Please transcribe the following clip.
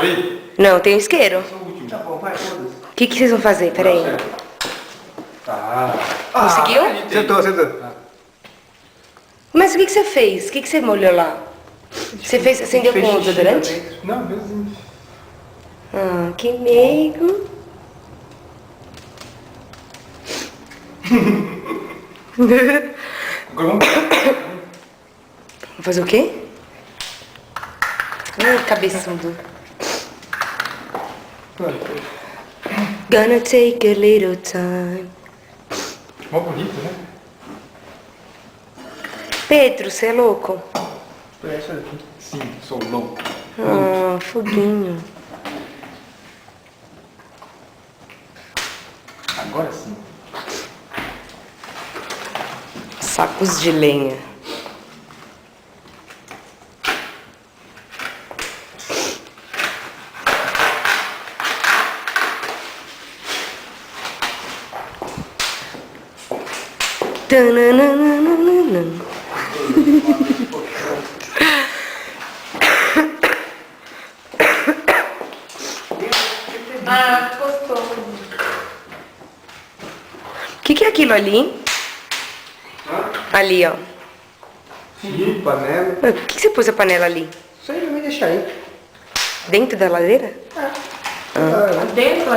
queimado aí? Não, tem o isqueiro. Esse é o último. Tá bom, vai, foda-se. O que vocês vão fazer? Peraí. Tá. Conseguiu? Sentou. Mas o que você fez? O que você molhou lá? Você fez, acendeu com desodorante? Não, mesmo. Ah, que meigo. Agora vamos. Vou fazer o quê? Ai, cabeçudo. Gonna take a little time. Mó bonito, né? Pedro, você é louco? Essa aqui. Sim, sou louco. Ah, foguinho. Agora sim. Sacos de lenha. Tananana. Ah, gostoso. O que é aquilo ali? Ali, ó. Sim, panela. Por que você pôs a panela ali? Isso aí vai deixar aí. Dentro da lareira? Ah, Dentro da